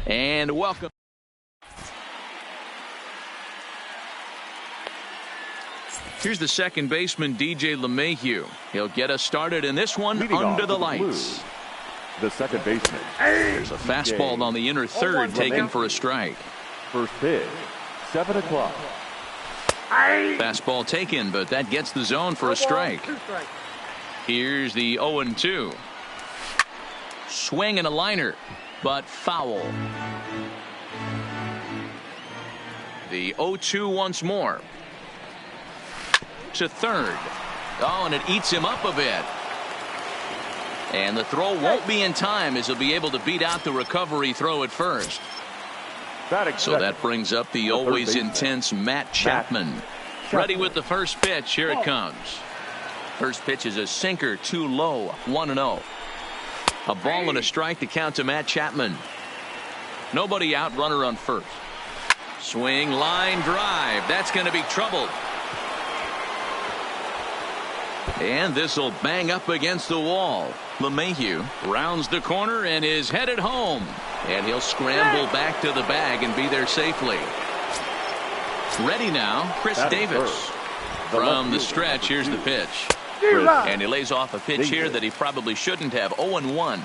And welcome. Here's the second baseman, DJ LeMahieu. He'll get us started in this one under the lights. The second baseman. There's a fastball on the inner third taken for a strike. First pitch, 7 o'clock. Fastball taken, but that gets the zone for a strike. Here's the 0-2. Swing and a liner, but foul. The 0-2 once more. To third. Oh, and it eats him up a bit. And the throw won't be in time as he'll be able to beat out the recovery throw at first. So that brings up the always intense Matt Chapman. Ready with the first pitch. Here it comes. First pitch is a sinker, too low. 1-0. A ball and a strike to count to Matt Chapman. Nobody out, runner on first. Swing, line drive. That's going to be trouble. And this will bang up against the wall. LeMahieu rounds the corner and is headed home. And he'll scramble back to the bag and be there safely. Ready now, Chris Davis. From the stretch, here's the pitch. And he lays off a pitch here that he probably shouldn't have. 0-1.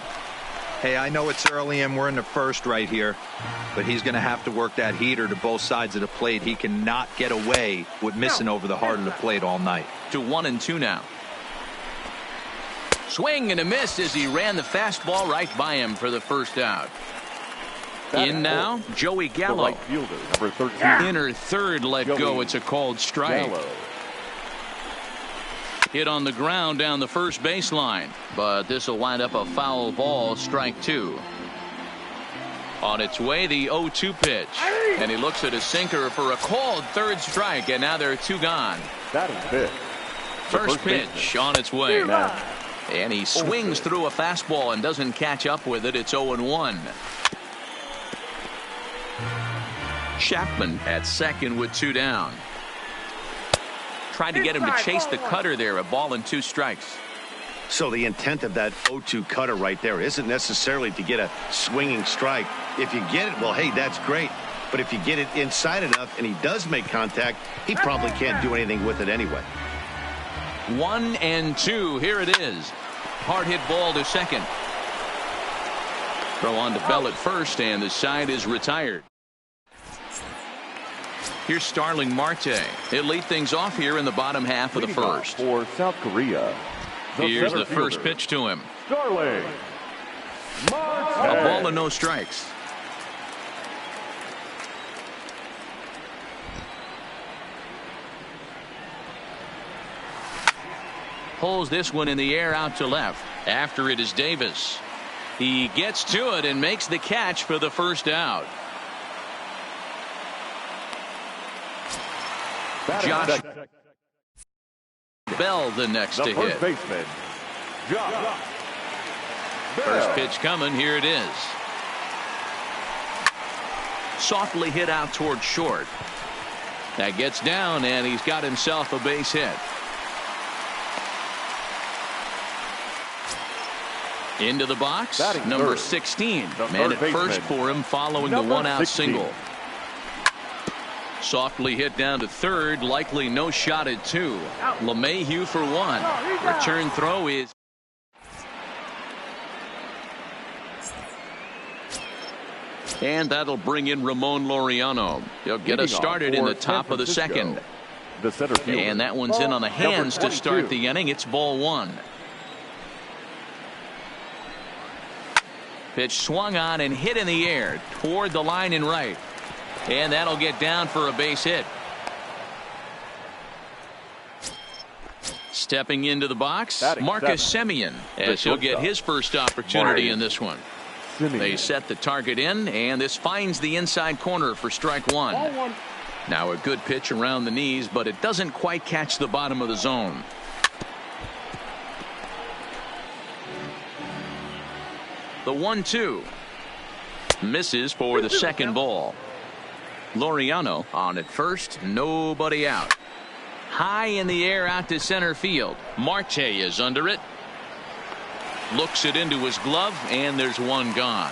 Hey, I know it's early and we're in the first right here, but he's going to have to work that heater to both sides of the plate. He cannot get away with missing over the heart of the plate all night. To 1-2 now. Swing and a miss as he ran the fastball right by him for the first out. In now, Joey Gallo. Right fielder, number 13. Inner third let go. It's a called strike. Gallo. Hit on the ground down the first baseline, but this will wind up a foul ball, strike 2. On its way, the 0-2 pitch, and he looks at a sinker for a called third strike, and now there are 2 gone. That is pitch. First pitch on its way, and he swings through a fastball and doesn't catch up with it. It's 0-1. Chapman at second with 2 down. Tried to get him to chase the cutter there. A ball and 2 strikes. So the intent of that 0-2 cutter right there isn't necessarily to get a swinging strike. If you get it, well, hey, that's great. But if you get it inside enough and he does make contact, he probably can't do anything with it anyway. 1-2. Here it is. Hard hit ball to second. Throw on to Bell at first, and the side is retired. Here's Starling Marte. He'll lead things off here in the bottom half of the first. For South Korea. Here's the first pitch to him. Starling Marte. A ball and no strikes. Pulls this one in the air out to left. After it is Davis. He gets to it and makes the catch for the first out. Josh Bell the next to hit. Baseman, Josh First pitch coming. Here it is. Softly hit out toward short. That gets down, and he's got himself a base hit. Into the box, number 16. Man at first for him following the one-out single. Softly hit down to third, likely no shot at 2. LeMahieu for 1. Return throw is. And that'll bring in Ramon Laureano. He'll get us started in the top of the second. The center fielder. And that one's in on the hands to start the inning. It's ball 1. Pitch swung on and hit in the air toward the line and right. And that'll get down for a base hit. Stepping into the box, Marcus Semien, as he'll get his first opportunity in this one. They set the target in, and this finds the inside corner for strike 1. Now a good pitch around the knees, but it doesn't quite catch the bottom of the zone. The 1-2 misses for the second ball. Laureano on at first, nobody out. High in the air out to center field. Marte is under it. Looks it into his glove, and there's one gone.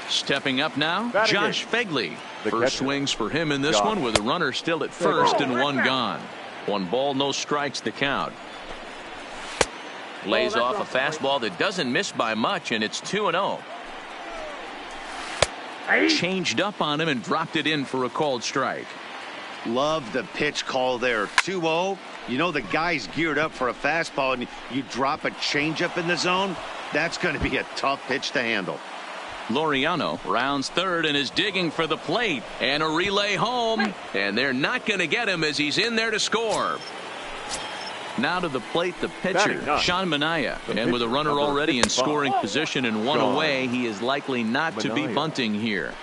Stepping up now, Batting Josh it. Fegley. The First catcher. swings for him in this Josh. one with a runner still at first and one gone. 1 ball, no strikes, the count. Lays off a fastball that doesn't miss by much, and it's 2-0. Changed up on him and dropped it in for a called strike. Love the pitch call there. 2-0. You know the guy's geared up for a fastball, and you drop a changeup in the zone. That's going to be a tough pitch to handle. Laureano rounds third and is digging for the plate, and a relay home, and they're not going to get him as he's in there to score. Now to the plate, the pitcher, Sean Manaea, and with a runner already in scoring position and one away, he is likely not to be bunting here.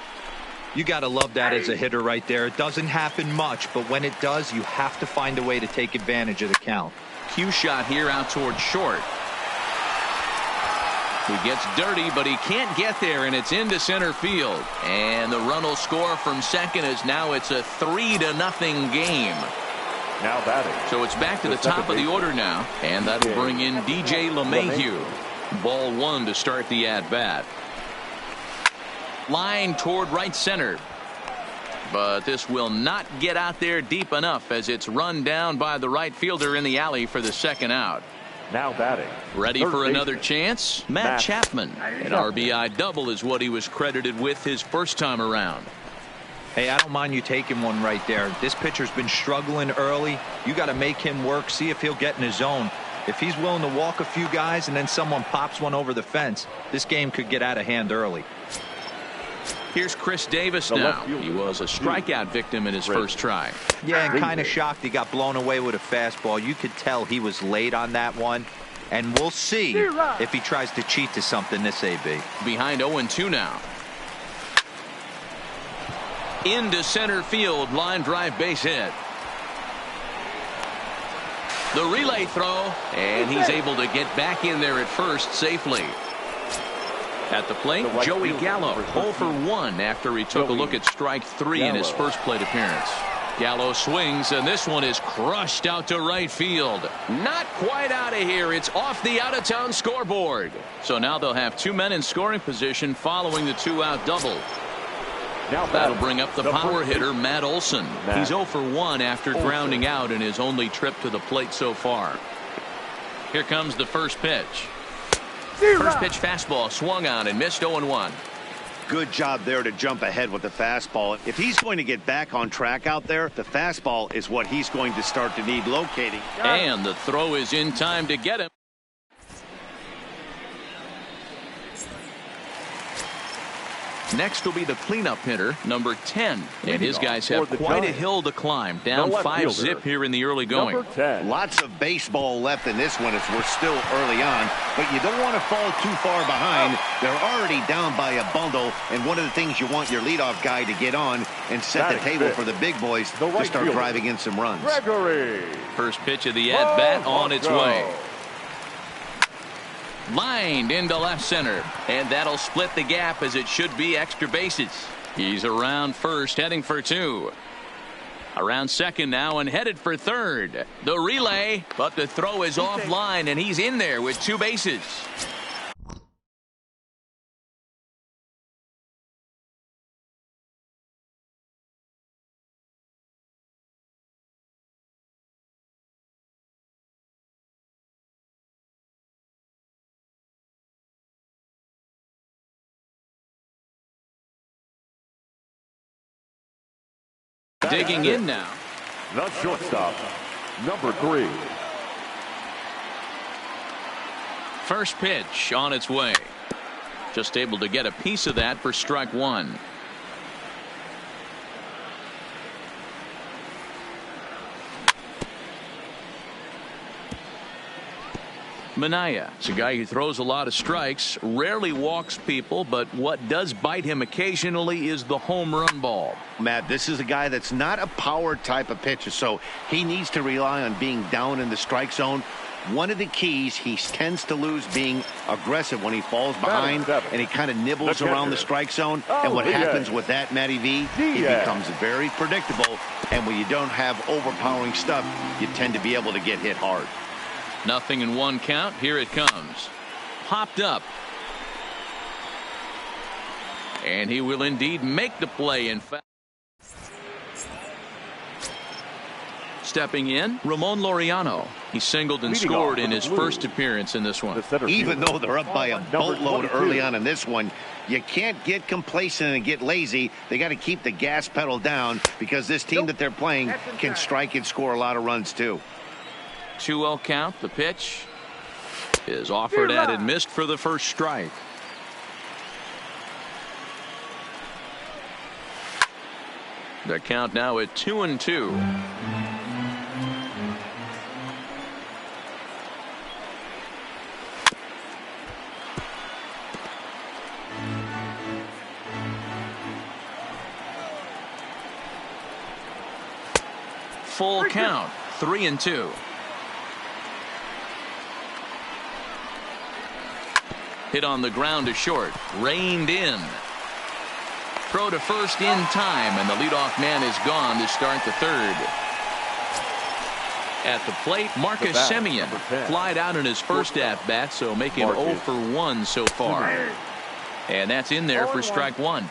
You got to love that as a hitter right there. It doesn't happen much, but when it does, you have to find a way to take advantage of the count. Cue shot here out towards short. He gets dirty, but he can't get there, and it's into center field. And the run will score from second as now it's a 3-0 game. Now batting. So it's back to the top of the order now, and that'll bring in DJ LeMahieu. Ball 1 to start the at-bat. Line toward right center. But this will not get out there deep enough as it's run down by the right fielder in the alley for the second out. Now batting. Ready Third for baseman. another chance? Matt Chapman. An RBI double is what he was credited with his first time around. Hey, I don't mind you taking one right there. This pitcher's been struggling early. You got to make him work, see if he'll get in his zone. If he's willing to walk a few guys and then someone pops one over the fence, this game could get out of hand early. Here's Chris Davis now. He was a strikeout victim in his first try. Yeah, and kind of shocked he got blown away with a fastball. You could tell he was late on that one. And we'll see if he tries to cheat to something this AB. Behind 0-2 now. Into center field, line drive base hit. The relay throw, and he's able to get back in there at first safely. At the plate, Joey Gallo, 0 for 1 after he took a look at strike 3 in his first plate appearance. Gallo swings, and this one is crushed out to right field. Not quite out of here. It's off the out-of-town scoreboard. So now they'll have 2 men in scoring position following the 2-out double. That'll bring up the power hitter, Matt Olson. He's 0 for 1 after grounding out in his only trip to the plate so far. Here comes the first pitch. First pitch fastball swung on and missed 0-1. Good job there to jump ahead with the fastball. If he's going to get back on track out there, the fastball is what he's going to start to need locating. And the throw is in time to get him. Next will be the cleanup hitter, number 10. And his guys have quite a hill to climb. Down 5-zip here in the early going. Lots of baseball left in this one as we're still early on, but you don't want to fall too far behind. They're already down by a bundle, and one of the things you want your leadoff guy to get on and set the table for the big boys to start driving in some runs. First pitch of the at-bat on its way. Lined into left center, and that'll split the gap as it should be extra bases. He's around first, heading for 2. Around second now and headed for third. The relay, but the throw is offline, and he's in there with 2 bases. Digging in now. The shortstop, number 3. First pitch on its way. Just able to get a piece of that for strike 1. Manaea is a guy who throws a lot of strikes, rarely walks people, but what does bite him occasionally is the home run ball. Matt, this is a guy that's not a power type of pitcher, so he needs to rely on being down in the strike zone. One of the keys, he tends to lose being aggressive when he falls behind, and he kind of nibbles around the strike zone. And what happens with that, Matty V, he becomes very predictable, and when you don't have overpowering stuff, you tend to be able to get hit hard. Nothing in 1 count. Here it comes. Popped up. And he will indeed make the play. In fact, stepping in, Ramon Laureano. He singled and scored in his first appearance in this one. Even though they're up by a boatload early on in this one, you can't get complacent and get lazy. They got to keep the gas pedal down because this team that they're playing can strike and score a lot of runs too. 2-0 count. The pitch is offered at and missed for the first strike. The count now at 2-2. Full count, 3-2. Hit on the ground to short, reined in. Throw to first in time, and the leadoff man is gone to start the third. At the plate, Marcus Semien flied out in his first at-bat, so make him 0 for 1 so far. And that's in there for strike one.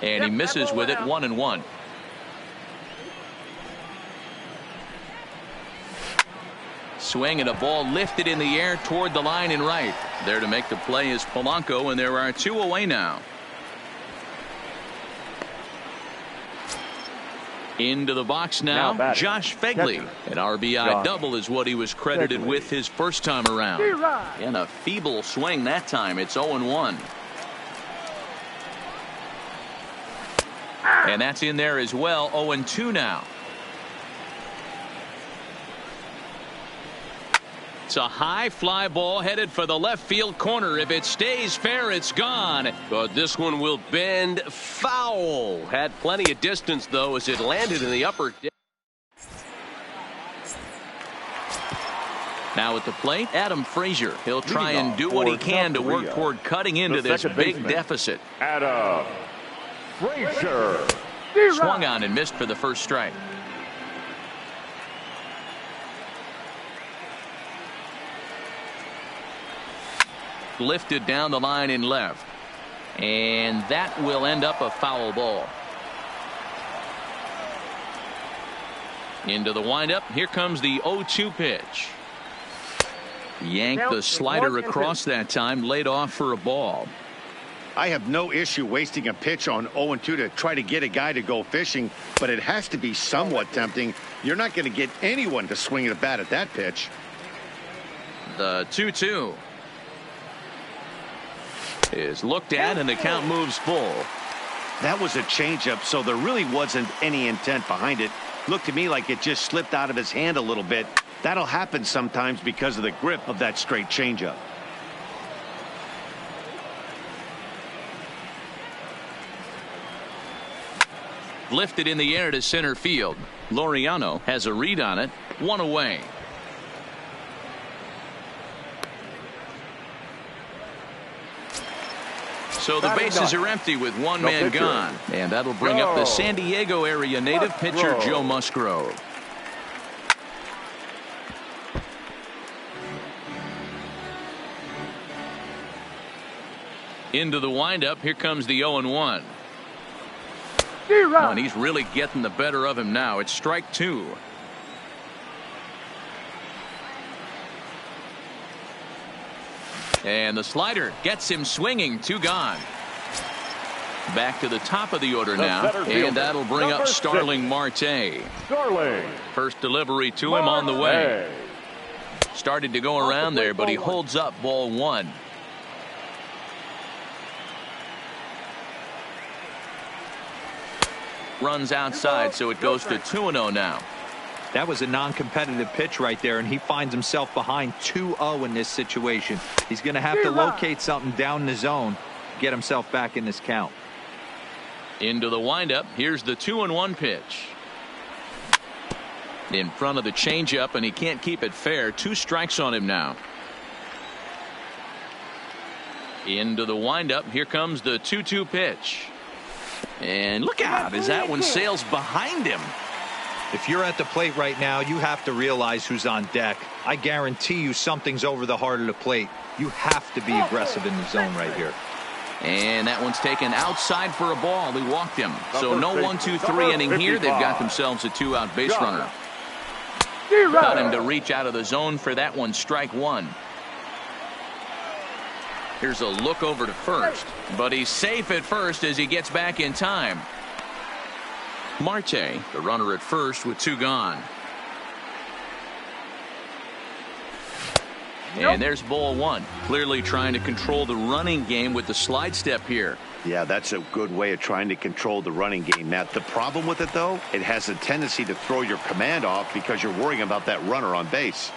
And he misses with it, 1-1. Swing and a ball lifted in the air toward the line and right. There to make the play is Polanco, and there are 2 away now. Into the box now Josh Fegley. An RBI double is what he was credited with his first time around. And a feeble swing that time. It's 0-1. And that's in there as well. 0-2 now. It's a high fly ball headed for the left field corner. If it stays fair, it's gone. But this one will bend foul. Had plenty of distance, though, as it landed in the upper deck. Now at the plate, Adam Frazier. He'll try and do what he can to work toward cutting into this big deficit. Adam Frazier. Swung on and missed for the first strike. Lifted down the line in left. And that will end up a foul ball. Into the windup. Here comes the 0-2 pitch. Yanked the slider across that time. Laid off for a ball. I have no issue wasting a pitch on 0-2 to try to get a guy to go fishing, but it has to be somewhat tempting. You're not going to get anyone to swing at a bat at that pitch. The 2-2 is looked at, and the count moves full. That was a changeup, so there really wasn't any intent behind it. Looked to me like it just slipped out of his hand a little bit. That'll happen sometimes because of the grip of that straight changeup. Lifted in the air to center field. Laureano has a read on it. 1 away. So the bases are empty with one man gone. And that'll bring up the San Diego area native pitcher Joe Musgrove. Into the windup. Here comes the 0-1. And he's really getting the better of him now. It's strike two. And the slider gets him swinging. 2 gone. Back to the top of the order now. And that'll bring up Starling Marte. First delivery to him on the way. Started to go around there, but he holds up ball 1. Runs outside, so it goes to 2-0 now. That was a non-competitive pitch right there, and he finds himself behind 2-0 in this situation. He's going to have to locate something down the zone, get himself back in this count. Into the windup. Here's the 2-1 pitch. In front of the changeup, and he can't keep it fair. 2 strikes on him now. Into the windup. Here comes the 2-2 pitch. And look out as that one sails behind him. If you're at the plate right now, you have to realize who's on deck. I guarantee you something's over the heart of the plate. You have to be aggressive in the zone right here. And that one's taken outside for a ball. He walked him. So no 1-2-3 inning here. They've got themselves a 2-out base runner. Got him to reach out of the zone for that one. Strike one. Here's a look over to first. But he's safe at first as he gets back in time. Marte, the runner at first with two gone. And there's ball one. Clearly trying to control the running game with the slide step here. Yeah, that's a good way of trying to control the running game, Matt. The problem with it, though, it has a tendency to throw your command off because you're worrying about that runner on base.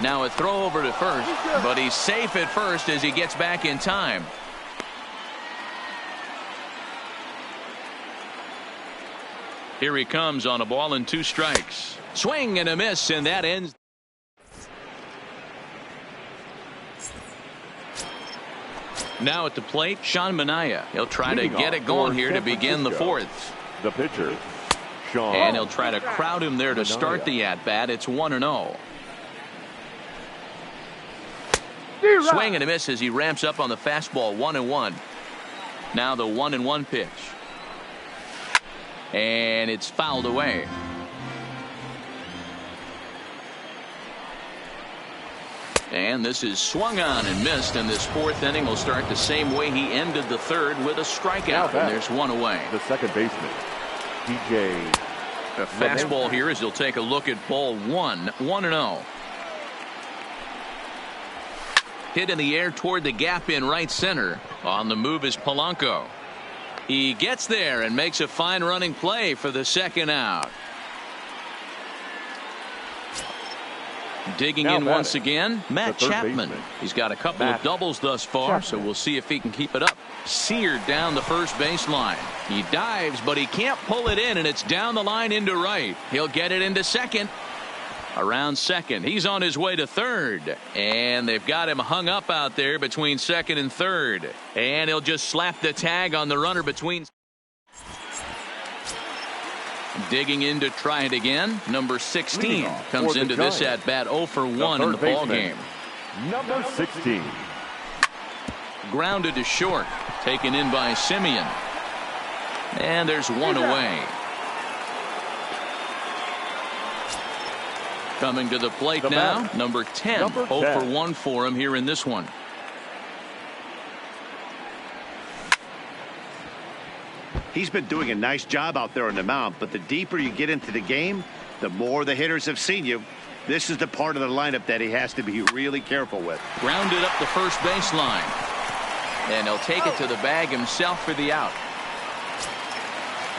Now a throw over to first, but he's safe at first as he gets back in time. Here he comes on a ball and 2 strikes. Swing and a miss, and that ends. Now at the plate, Sean Manaea. He'll try to get it going here to begin the fourth. The pitcher, Sean. And he'll try to crowd him there to start the at-bat. It's 1-0. Swing and a miss as he ramps up on the fastball. 1-1. Now the 1-1 pitch. And it's fouled away. And this is swung on and missed, and this fourth inning will start the same way he ended the third, with a strikeout, and there's one away. The second baseman, DJ. A fastball here as he'll take a look at ball one. 1-0. Hit in the air toward the gap in right center. On the move is Polanco. He gets there and makes a fine running play for the second out. Digging in once again, Matt Chapman. He's got a couple of doubles thus far, so we'll see if he can keep it up. Seared down the first baseline. He dives, but he can't pull it in, and it's down the line into right. He'll get it into second. Around second. He's on his way to third. And they've got him hung up out there between second and third. And he'll just slap the tag on the runner between. Digging in to try it again. Number 16 comes into this at bat 0 for 1 in the ball game. Number 16. Grounded to short. Taken in by Simeon. And there's one away. Coming to the plate now, number 10. 0 for 1 for him here in this one. He's been doing a nice job out there on the mound, but the deeper you get into the game, the more the hitters have seen you. This is the part of the lineup that he has to be really careful with. Grounded up the first baseline. And he'll take it to the bag himself for the out.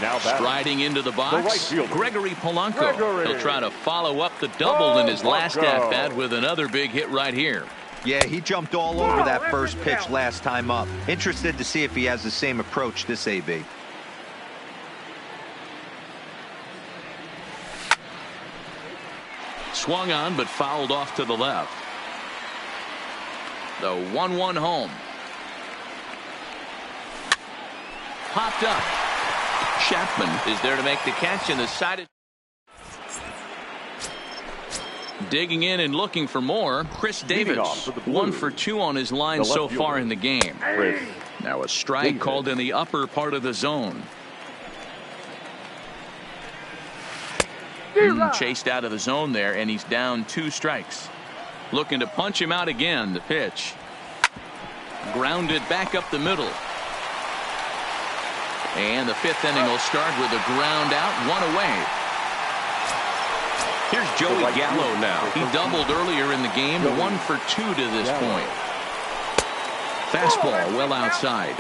Now striding into the box, Gregory Polanco. He'll try to follow up the double in his last at-bat with another big hit right here. Yeah, he jumped all over that first pitch last time up. Interested to see if he has the same approach this AB. Swung on, but fouled off to the left. The 1-1 home. Popped up. Chapman is there to make the catch, and the side. Digging in and looking for more. Chris Davis, 1 for 2 on his line so far in the game. Now a strike called in the upper part of the zone. Chased out of the zone there, and he's down 2 strikes. Looking to punch him out again. The pitch. Grounded back up the middle. And the 5th inning will start with a ground out, 1 away. Here's Joey Gallo now. He doubled earlier in the game, 1 for 2 to this point. Fastball well outside.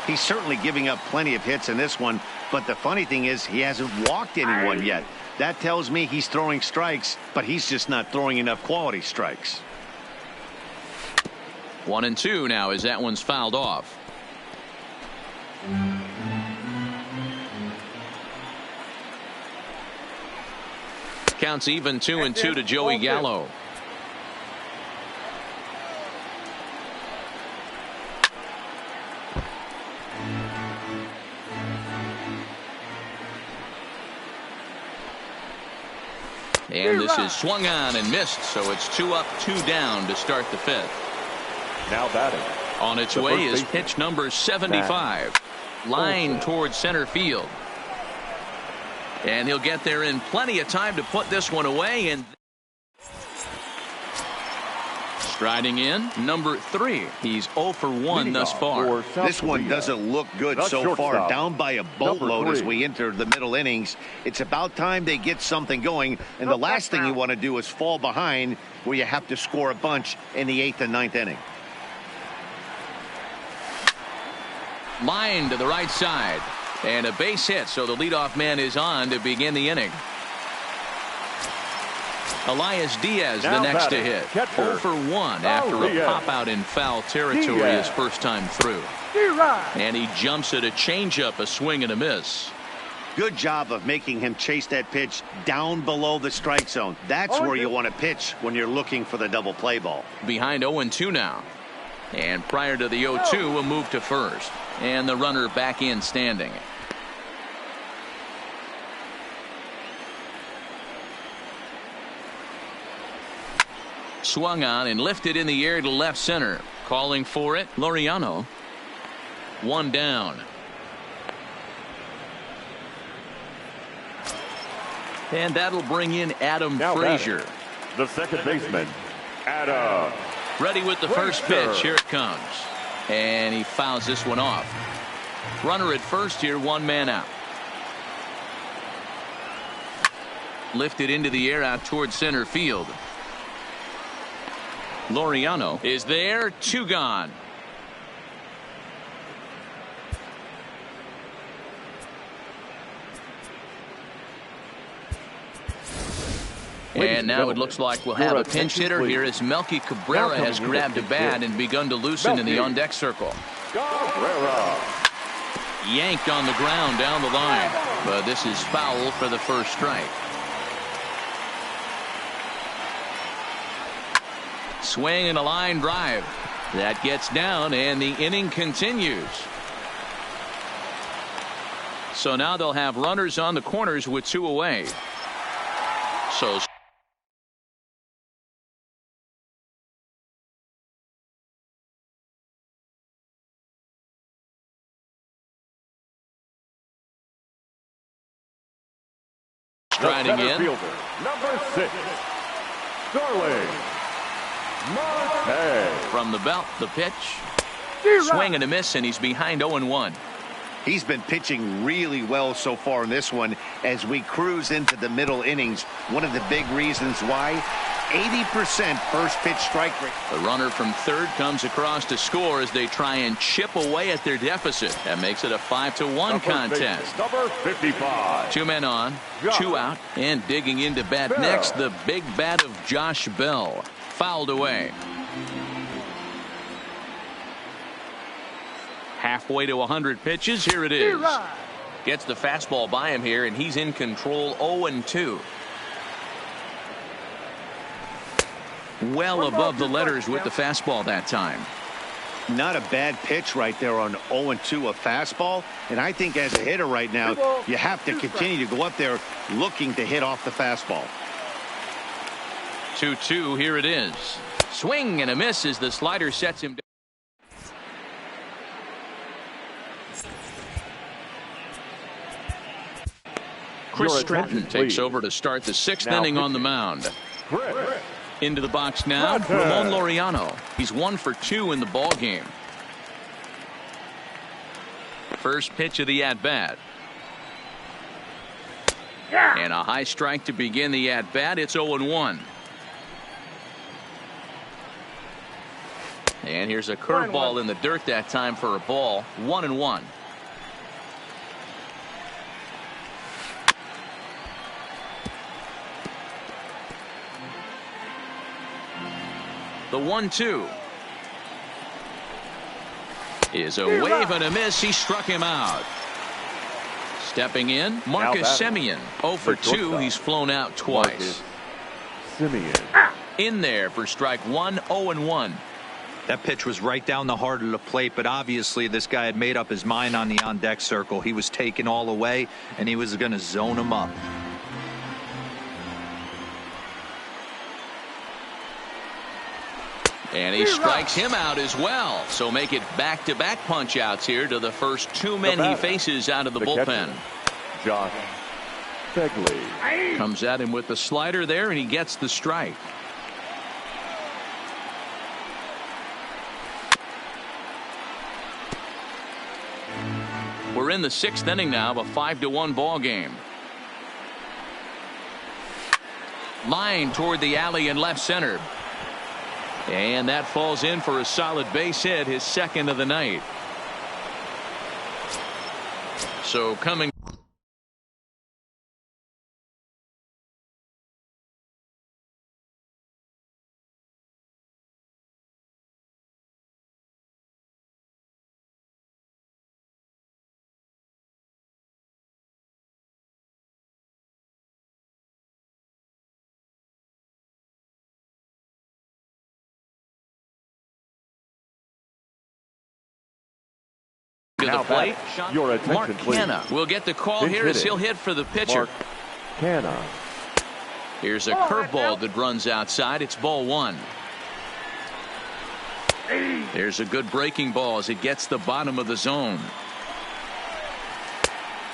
He's certainly giving up plenty of hits in this one, but the funny thing is he hasn't walked anyone yet. That tells me he's throwing strikes, but he's just not throwing enough quality strikes. 1-2 now as that one's fouled off. Counts even 2-2 to Joey Gallo. And this is swung on and missed, so it's 2 up, 2 down to start the 5th. Now batting. On its way is pitch number 75. Line towards center field. And he'll get there in plenty of time to put this one away. And striding in, number 3. He's 0 for 1 thus far. This one doesn't look good so far. Down by a boatload as we enter the middle innings. It's about time they get something going. And the last thing you want to do is fall behind where you have to score a bunch in the 8th and 9th inning. Line to the right side. And a base hit, so the leadoff man is on to begin the inning. Elias Diaz, the next to hit. 0 for 1 after a pop-out in foul territory his first time through. And he jumps at a changeup, a swing and a miss. Good job of making him chase that pitch down below the strike zone. That's where you want to pitch when you're looking for the double play ball. Behind 0-2 now. And prior to the 0-2, a move to first. And the runner back in standing. Swung on and lifted in the air to left center. Calling for it, Laureano. 1 down. And that'll bring in Adam Frazier. The second baseman, Adam. Ready with the first pitch. Here it comes. And he fouls this one off. Runner at first here, 1 man out. Lifted into the air out towards center field. Laureano is there, 2 gone. And now it looks like we'll have a pinch hitter here as Melky Cabrera has grabbed a bat and begun to loosen in the on-deck circle. Cabrera. Yanked on the ground down the line, but this is foul for the first strike. Swing and a line drive. That gets down and the inning continues. So now they'll have runners on the corners with 2 away. So striding in. Fielder, number 6, Starling Marte. From the belt, the pitch. Swing and a miss, and he's behind 0-1. He's been pitching really well so far in this one as we cruise into the middle innings. One of the big reasons why, 80% first pitch strike rate. The runner from third comes across to score as they try and chip away at their deficit. That makes it a 5-1 contest. Number 55. 2 men on, 2 out, and digging into bat next, the big bat of Josh Bell. Fouled away. Halfway to 100 pitches. Here it is. Gets the fastball by him here, and he's in control. 0-2. Well above the letters with the fastball that time. Not a bad pitch right there on 0-2, a fastball. And I think as a hitter right now, you have to continue to go up there looking to hit off the fastball. 2-2. Here it is. Swing and a miss as the slider sets him down. Chris Stratton takes over to start the 6th inning on the mound. Into the box now, Ramon Laureano. He's 1 for 2 in the ball game. First pitch of the at-bat. And a high strike to begin the at-bat. It's 0-1. And here's a curveball in the dirt that time for a ball. 1-1. The 1-2 is a wave and a miss. He struck him out. Stepping in, Marcus Semien. 0 for 2. He's flown out twice. Semien. In there for strike 1. 0-1. That pitch was right down the heart of the plate, but obviously this guy had made up his mind on the on-deck circle. He was taken all away, and he was going to zone him up. And he strikes him out as well. So make it back-to-back punch-outs here to the first two men he faces out of the bullpen. Josh Begley comes at him with the slider there, and he gets the strike. We're in the sixth inning now of a 5-1 ball game. Line toward the alley in left center. And that falls in for a solid base hit, his second of the night. So coming to the plate, your attention, Mark Canha will get the call here as he'll hit for the pitcher. Canha. Here's a curveball that runs outside. It's ball one. There's a good breaking ball as it gets the bottom of the zone.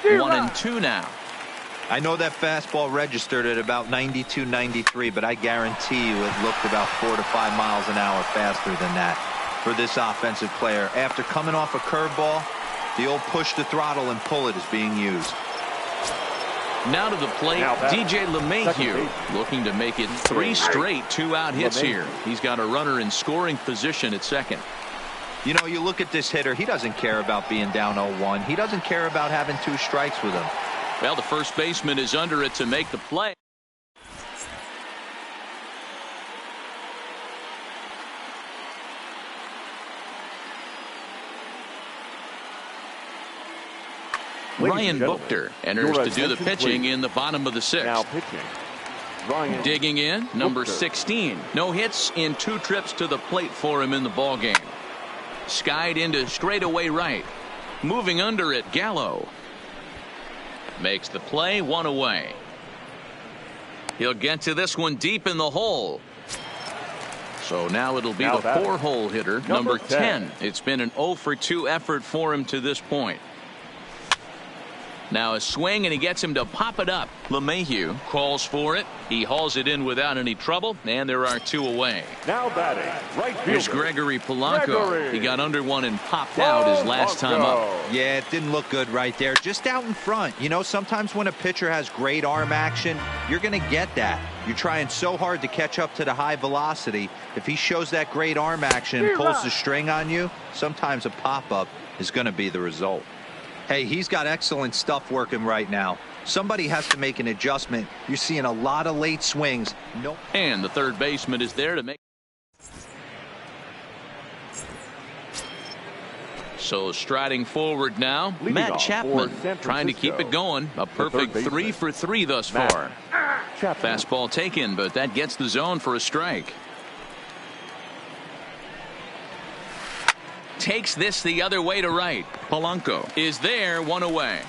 1-2 now. I know that fastball registered at about 92, 93, but I guarantee you it looked about 4 to 5 miles an hour faster than that for this offensive player. After coming off a curveball, the old push the throttle and pull it is being used. Now to the plate, DJ LeMahieu looking to make it 3 straight 2-out hits here. He's got a runner in scoring position at second. You know, you look at this hitter, he doesn't care about being down 0-1. He doesn't care about having 2 strikes with him. Well, the first baseman is under it to make the play. Ryan Buchter enters to do the pitching in the bottom of the sixth. Now pitching. Ryan digging in, number 16. No hits in 2 trips to the plate for him in the ball game. Skied into straightaway right. Moving under it, Gallo makes the play, 1 away. He'll get to this one deep in the hole. So now it'll be the 4-hole hitter, number 10. It's been an 0 for 2 effort for him to this point. Now a swing, and he gets him to pop it up. LeMahieu calls for it. He hauls it in without any trouble, and there are 2 away. Now batting, right fielder. Here's Gregory Polanco. He got under one and popped out his last time up. Yeah, it didn't look good right there. Just out in front. You know, sometimes when a pitcher has great arm action, you're going to get that. You're trying so hard to catch up to the high velocity. If he shows that great arm action and pulls the string on you, sometimes a pop-up is going to be the result. Hey, he's got excellent stuff working right now. Somebody has to make an adjustment. You're seeing a lot of late swings. And the third baseman is there to make. So striding forward now, Matt Chapman trying to keep it going. A perfect 3 for 3 thus far. Fastball taken, but that gets the zone for a strike. Takes this the other way to right. Polanco is there, 1 away.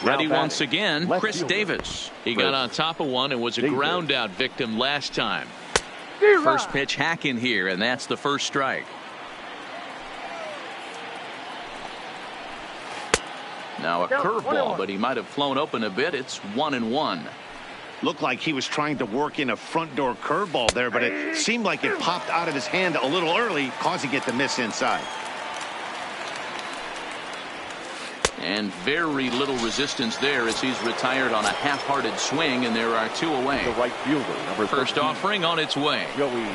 Ready once again, Chris Davis. He got on top of one and was a ground out victim last time. First pitch hacking here, and that's the first strike. Now a curveball, but he might have flown open a bit. It's 1-1. Looked like he was trying to work in a front door curveball there, but it seemed like it popped out of his hand a little early, causing it to miss inside. And very little resistance there as he's retired on a half-hearted swing, and there are 2 away. The right fielder, number 13. First offering on its way. Joey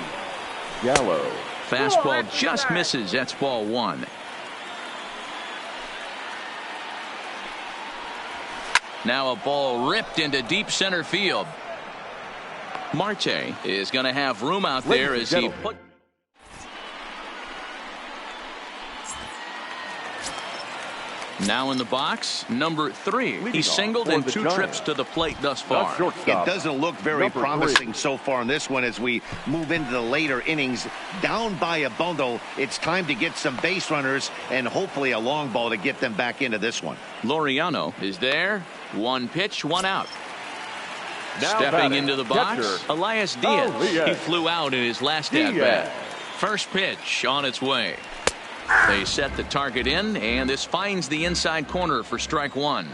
Gallo. Fastball just misses. That's ball 1. Now a ball ripped into deep center field. Marte is going to have room out there as he put. Now in the box, number 3. He singled in 2 trips to the plate thus far. It doesn't look very promising so far in this one as we move into the later innings. Down by a bundle, it's time to get some base runners and hopefully a long ball to get them back into this one. Laureano is there. 1 pitch, 1 out. Stepping into the box, catcher, Elias Diaz. Elias. He flew out in his last Diaz. at-bat. First pitch on its way. They set the target in, and this finds the inside corner for strike one.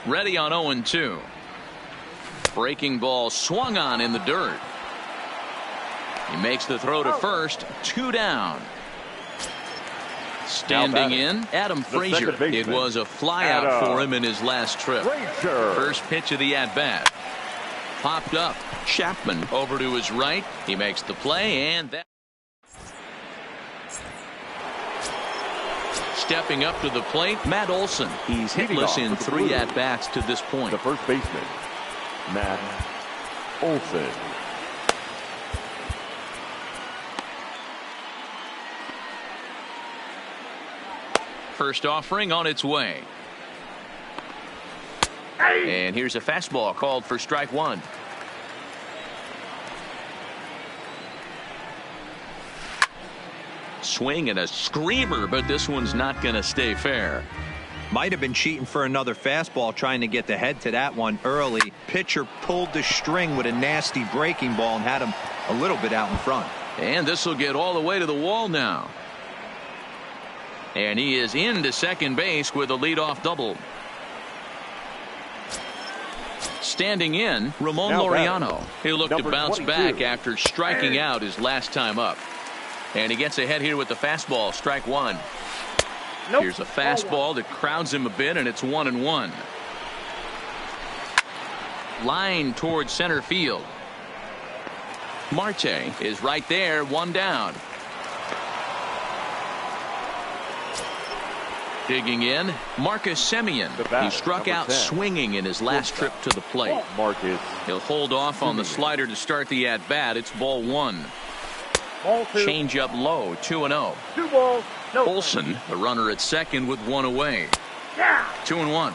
Ready on 0-2. Breaking ball swung on in the dirt. He makes the throw to first. 2 down. Standing in, Adam Frazier. It was a flyout for him in his last trip. Frazier. First pitch of the at-bat. Popped up. Chapman over to his right. He makes the play, and that. Stepping up to the plate, Matt Olson. He's hitless in 3 at-bats to this point. The first baseman, Matt Olson. First offering on its way. And here's a fastball called for strike one. Swing and a screamer, but this one's not going to stay fair. Might have been cheating for another fastball, trying to get the head to that one early. Pitcher pulled the string with a nasty breaking ball and had him a little bit out in front. And this will get all the way to the wall now. And he is into second base with a leadoff double. Standing in, Ramon Laureano. He'll look to bounce back after striking out his last time up. And he gets ahead here with the fastball, strike one. Here's a fastball that crowds him a bit, and it's 1-1. Line towards center field. Marte is right there, 1 down. Digging in, Marcus Semien. He struck out swinging in his last trip to the plate. Marcus. He'll hold off on the slider to start the at-bat. It's ball one. Change up low, 2-0. 2 balls, no. Olson, the runner at second with 1 away. 2-1.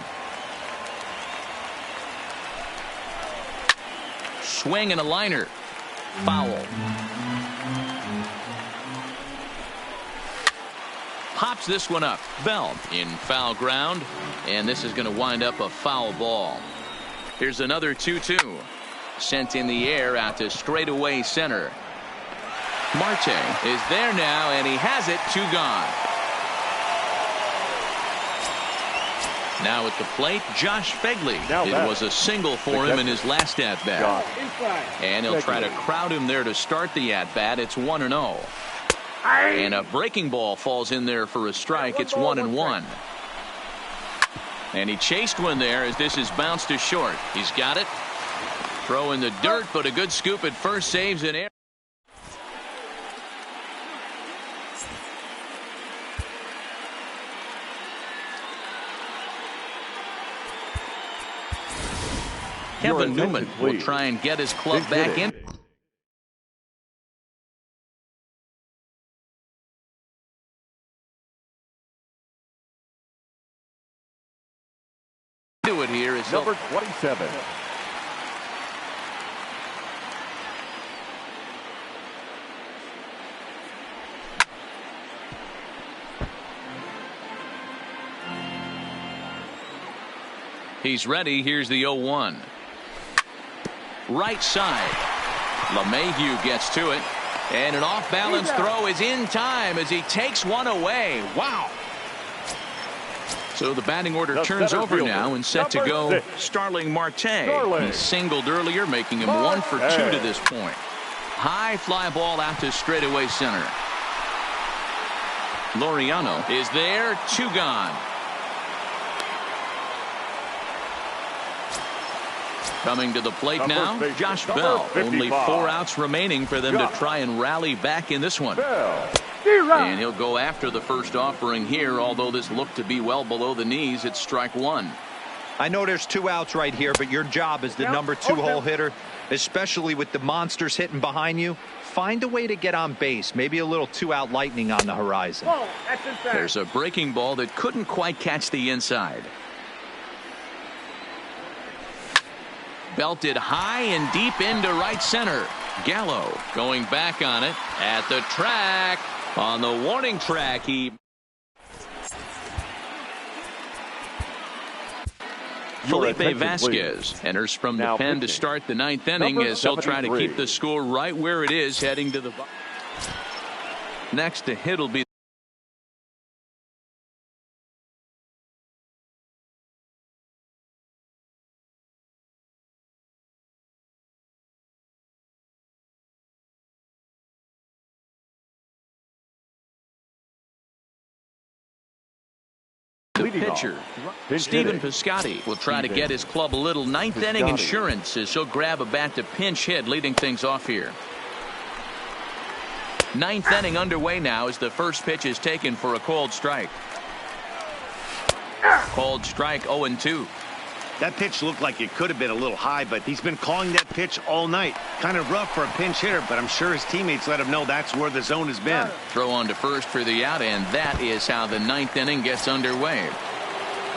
Swing and a liner. Foul. Pops this one up. Bell in foul ground, and this is going to wind up a foul ball. Here's another 2-2. Sent in the air out to straightaway center. Marte is there now, and he has it. 2 gone. Now at the plate, Josh Fegley. It was a single for him in his last at-bat. And he'll try to crowd him there to start the at-bat. It's 1-0. And a breaking ball falls in there for a strike. It's 1-1. And he chased one there as this is bounced to short. He's got it. Throw in the dirt, but a good scoop at first saves an error. Kevin Newman will try and get his club back in. Do it here is number 27. He's ready. Here's the 0-1. Right side. LeMahieu gets to it. And an off-balance throw is in time as he takes one away. Wow. So the batting order turns over now and set to go. 6. Starling Marte. He singled earlier, making him 1 for 2 to this point. High fly ball out to straightaway center. Laureano is there. 2 gone. Coming to the plate now, Josh Bell. Only 4 outs remaining for them to try and rally back in this one. And he'll go after the first offering here, although this looked to be well below the knees. It's strike one. I know there's 2 outs right here, but your job as the number 2 hole hitter, especially with the monsters hitting behind you, find a way to get on base. Maybe a little 2-out lightning on the horizon. There's a breaking ball that couldn't quite catch the inside. Belted high and deep into right center. Gallo going back on it at the track. On the warning track, Felipe Vasquez enters from the pen to start the ninth inning as he'll try to keep the score right where it is heading to the next to hit will be the pitcher. Stephen Piscotty will try to get his club a little ninth inning insurance as he'll grab a bat to pinch hit, leading things off here. Ninth inning underway now as the first pitch is taken for a called strike. Called strike 0-2. That pitch looked like it could have been a little high, but he's been calling that pitch all night. Kind of rough for a pinch hitter, but I'm sure his teammates let him know that's where the zone has been. Throw on to first for the out, and that is how the ninth inning gets underway.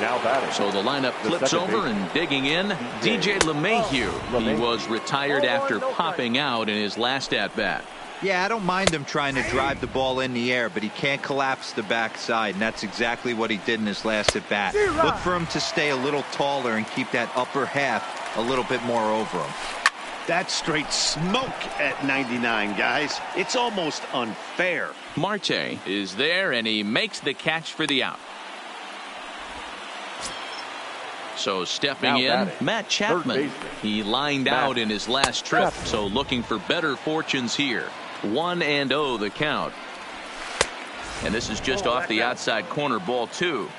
Now batting. So the lineup flips over and digging in, DJ LeMahieu. He was retired after popping out in his last at-bat. Yeah, I don't mind him trying to drive the ball in the air, but he can't collapse the backside, and that's exactly what he did in his last at-bat. Look for him to stay a little taller and keep that upper half a little bit more over him. That's straight smoke at 99, guys. It's almost unfair. Marte is there, and he makes the catch for the out. So stepping in, Matt Chapman. He lined out in his last trip, so looking for better fortunes here. 1-0 the count. And this is just off the outside corner, ball 2.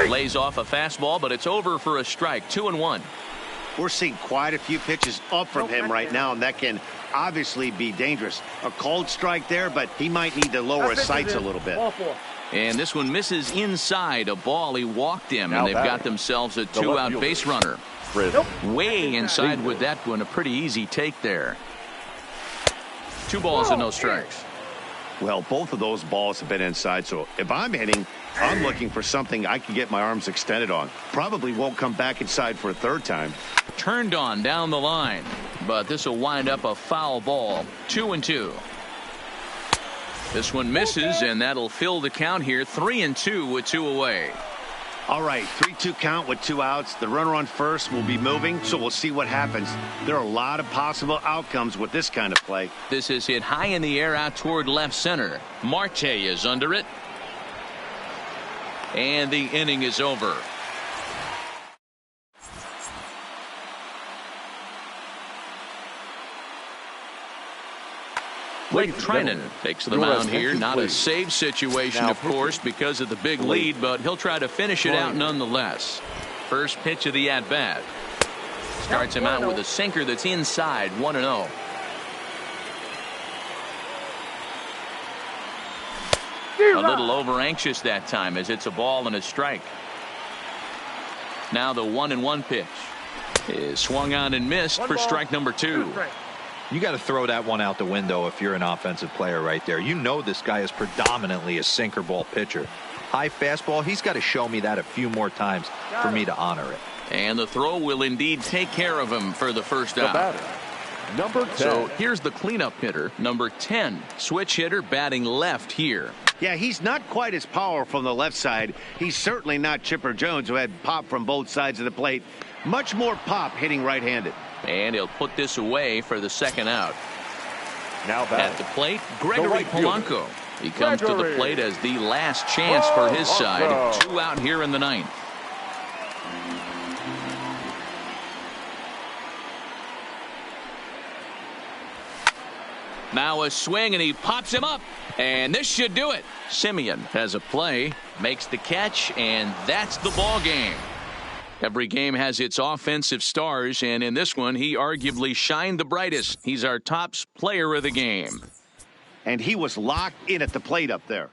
Lays off a fastball, but it's over for a strike. 2-1. We're seeing quite a few pitches up from him right now, and that can obviously be dangerous. A called strike there, but he might need to lower his sights a little bit. And this one misses inside. A ball he walked him, and they've got themselves a 2-out base runner. Way inside with that one. A pretty easy take there. 2 balls and no strikes. Well, both of those balls have been inside, so if I'm hitting, I'm looking for something I can get my arms extended on. Probably won't come back inside for a third time. Turned on down the line, but this will wind up a foul ball. 2-2. This one misses, and that'll fill the count here. 3-2 with 2 away. All right, 3-2 count with 2 outs. The runner on first will be moving, so we'll see what happens. There are a lot of possible outcomes with this kind of play. This is hit high in the air out toward left center. Marte is under it. And the inning is over. Blake Trinan takes the mound here. Not a save situation, of course, because of the big lead, but he'll try to finish it out nonetheless. First pitch of the at-bat. Starts him out with a sinker that's inside. 1-0. A little over anxious that time as it's a ball and a strike. Now the 1-1 pitch is swung on and missed for strike number 2. You got to throw that one out the window if you're an offensive player right there. You know this guy is predominantly a sinker ball pitcher. High fastball, he's got to show me that a few more times for me to honor it. And the throw will indeed take care of him for the first out. Number 10. So here's the cleanup hitter, number 10. Switch hitter batting left here. Yeah, he's not quite as powerful from the left side. He's certainly not Chipper Jones, who had pop from both sides of the plate. Much more pop hitting right-handed. And he'll put this away for the second out. Now at the plate, Gregory Polanco. He comes to the plate as the last chance for his side. 2 out here in the ninth. Now a swing, and he pops him up. And this should do it. Simeon has a play, makes the catch, and that's the ball game. Every game has its offensive stars, and in this one, he arguably shined the brightest. He's our top player of the game. And he was locked in at the plate up there.